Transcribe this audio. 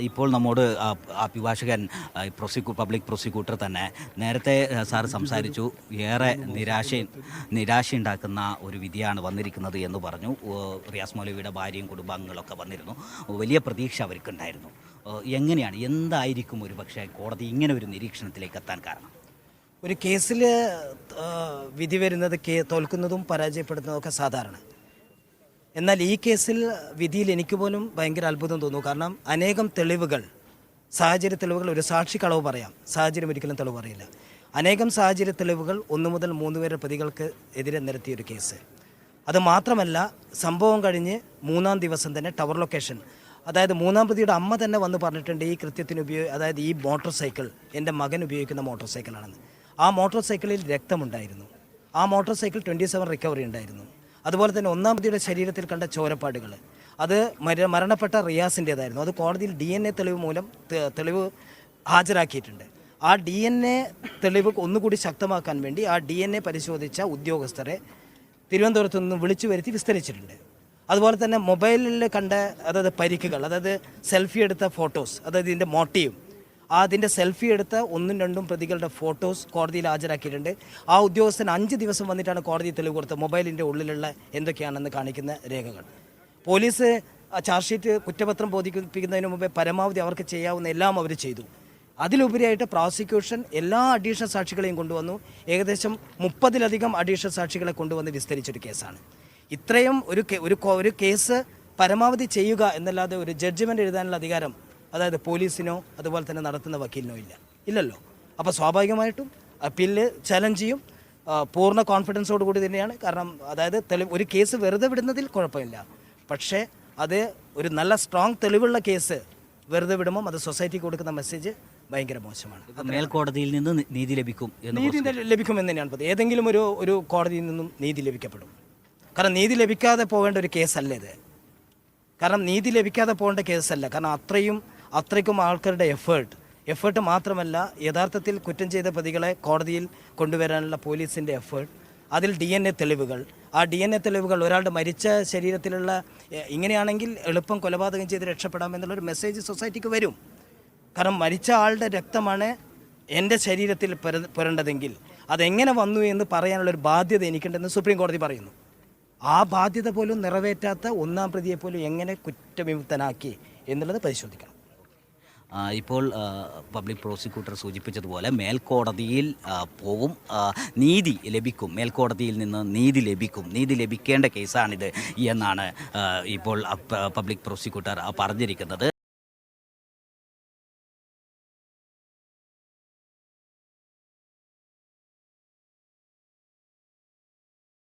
ഇപ്പോൾ നമ്മോട് അഭിഭാഷകൻ പബ്ലിക് പ്രോസിക്യൂട്ടർ തന്നെ നേരത്തെ സാർ സംസാരിച്ചു. ഏറെ നിരാശയുണ്ടാക്കുന്ന ഒരു വിധിയാണ് വന്നിരിക്കുന്നത് എന്ന് പറഞ്ഞു. റിയാസ് മൗലവിയുടെ ഭാര്യയും കുടുംബാംഗങ്ങളൊക്കെ വന്നിരുന്നു. വലിയ പ്രതീക്ഷ അവർക്കുണ്ടായിരുന്നു. എങ്ങനെയാണ്, എന്തായിരിക്കും ഒരു പക്ഷേ കോടതി ഇങ്ങനെ ഒരു നിരീക്ഷണത്തിലേക്ക് എത്താൻ കാരണം? ഒരു കേസിൽ വിധി വരുന്നത് തോൽക്കുന്നതും പരാജയപ്പെടുന്നതൊക്കെ സാധാരണ. എന്നാൽ ഈ കേസിൽ വിധിയിൽ എനിക്ക് പോലും ഭയങ്കര അത്ഭുതം തോന്നുന്നു. കാരണം അനേകം തെളിവുകൾ, സാഹചര്യ തെളിവുകൾ, ഒരു സാക്ഷി കളവ് പറയാം, സാഹചര്യം ഒരിക്കലും തെളിവ് പറയില്ല. അനേകം സാഹചര്യ തെളിവുകൾ 1 മുതൽ 3 വരെ പ്രതികൾക്ക് എതിരെ നിരത്തിയൊരു കേസ്. അത് മാത്രമല്ല, സംഭവം കഴിഞ്ഞ് 3-ാം ദിവസം തന്നെ ടവർ ലൊക്കേഷൻ, അതായത് 3-ാം പ്രതിയുടെ അമ്മ തന്നെ വന്ന് പറഞ്ഞിട്ടുണ്ട് ഈ കൃത്യത്തിന് അതായത് ഈ മോട്ടോർ സൈക്കിൾ എൻ്റെ മകൻ ഉപയോഗിക്കുന്ന മോട്ടോർ സൈക്കിളാണെന്ന്. ആ മോട്ടോർ സൈക്കിളിൽ രക്തമുണ്ടായിരുന്നു. ആ മോട്ടോർ സൈക്കിൾ 27 റിക്കവറി ഉണ്ടായിരുന്നു. അതുപോലെ തന്നെ 1-ാം പ്രതിയുടെ ശരീരത്തിൽ കണ്ട ചോരപ്പാടുകൾ അത് മരണപ്പെട്ട റിയാസിൻ്റേതായിരുന്നു. അത് കോടതിയിൽ DNA തെളിവ് മൂലം തെളിവ് ഹാജരാക്കിയിട്ടുണ്ട്. ആ DNA തെളിവ് ഒന്നുകൂടി ശക്തമാക്കാൻ വേണ്ടി ആ DNA പരിശോധിച്ച ഉദ്യോഗസ്ഥരെ തിരുവനന്തപുരത്ത് നിന്ന് വിളിച്ചു വരുത്തി വിസ്തരിച്ചിട്ടുണ്ട്. അതുപോലെ തന്നെ മൊബൈലിൽ കണ്ട അതായത് പരിക്കുകൾ, അതായത് സെൽഫി എടുത്ത ഫോട്ടോസ്, അതായത് ഇതിൻ്റെ മോട്ടീവ്, അതിൻ്റെ സെൽഫി എടുത്ത 1-2 പ്രതികളുടെ ഫോട്ടോസ് കോടതിയിൽ ഹാജരാക്കിയിട്ടുണ്ട്. ആ ഉദ്യോഗസ്ഥൻ 5 ദിവസം വന്നിട്ടാണ് കോടതി തെളിവ് കൊടുത്തത് മൊബൈലിൻ്റെ ഉള്ളിലുള്ള എന്തൊക്കെയാണെന്ന് കാണിക്കുന്ന രേഖകൾ. പോലീസ് ചാർജ് ഷീറ്റ് കുറ്റപത്രം ബോധിപ്പിക്കുന്നതിന് മുമ്പേ പരമാവധി അവർക്ക് ചെയ്യാവുന്ന എല്ലാം അവർ ചെയ്തു. അതിലുപരിയായിട്ട് പ്രോസിക്യൂഷൻ എല്ലാ അഡീഷണൽ സാക്ഷികളെയും കൊണ്ടുവന്നു. ഏകദേശം 30-ലധികം അഡീഷണൽ സാക്ഷികളെ കൊണ്ടുവന്ന് വിസ്തരിച്ചൊരു കേസാണ്. ഇത്രയും ഒരു കേസ് പരമാവധി ചെയ്യുക എന്നല്ലാതെ ഒരു ജഡ്ജ്മെൻ്റ് എഴുതാനുള്ള അധികാരം അതായത് പോലീസിനോ അതുപോലെ തന്നെ നടത്തുന്ന വക്കീലിനോ ഇല്ലല്ലോ. അപ്പോൾ സ്വാഭാവികമായിട്ടും അപ്പീലിൽ ചലഞ്ച് ചെയ്യും. പൂർണ്ണ കോൺഫിഡൻസോട് കൂടി തന്നെയാണ്. കാരണം അതായത് ഒരു കേസ് വെറുതെ വിടുന്നതിൽ കുഴപ്പമില്ല. പക്ഷേ അത് ഒരു നല്ല സ്ട്രോങ് തെളിവുള്ള കേസ് വെറുതെ വിടുമ്പം അത് സൊസൈറ്റിക്ക് കൊടുക്കുന്ന മെസ്സേജ് ഭയങ്കര മോശമാണ്. മേൽക്കോടതിയിൽ നിന്ന് നീതി ലഭിക്കും ലഭിക്കുമെന്ന് തന്നെയാണ് പറയുന്നത്. ഏതെങ്കിലും ഒരു കോടതിയിൽ നിന്നും നീതി ലഭിക്കപ്പെടും. കാരണം നീതി ലഭിക്കാതെ പോകേണ്ട ഒരു കേസല്ല ഇത്. കാരണം നീതി ലഭിക്കാതെ പോകേണ്ട കേസല്ല. കാരണം അത്രയ്ക്കും ആൾക്കാരുടെ എഫേർട്ട് മാത്രമല്ല, യഥാർത്ഥത്തിൽ കുറ്റം ചെയ്ത പ്രതികളെ കോടതിയിൽ കൊണ്ടുവരാനുള്ള പോലീസിൻ്റെ എഫേർട്ട്, അതിൽ DNA തെളിവുകൾ, ആ DNA തെളിവുകൾ ഒരാളുടെ മരിച്ച ശരീരത്തിലുള്ള ഇങ്ങനെയാണെങ്കിൽ എളുപ്പം കൊലപാതകം ചെയ്ത് രക്ഷപ്പെടാമെന്നുള്ളൊരു മെസ്സേജ് സൊസൈറ്റിക്ക് വരും. കാരണം മരിച്ച ആളുടെ രക്തമാണ് എൻ്റെ ശരീരത്തിൽ പുരണ്ടതെങ്കിൽ അതെങ്ങനെ വന്നു എന്ന് പറയാനുള്ളൊരു ബാധ്യത എനിക്കുണ്ടെന്ന് സുപ്രീം കോടതി പറയുന്നു. ആ ബാധ്യത പോലും നിറവേറ്റാത്ത 1-ാം പ്രതിയെ പോലും എങ്ങനെ കുറ്റവിമുക്തനാക്കി എന്നുള്ളത് പരിശോധിക്കണം. ഇപ്പോൾ പബ്ലിക് പ്രോസിക്യൂട്ടർ സൂചിപ്പിച്ചതുപോലെ മേൽക്കോടതിയിൽ പോവും, നീതി ലഭിക്കും, മേൽക്കോടതിയിൽ നിന്ന് നീതി ലഭിക്കേണ്ട കേസാണിത് എന്നാണ് ഇപ്പോൾ പബ്ലിക് പ്രോസിക്യൂട്ടർ പറഞ്ഞിരിക്കുന്നത്.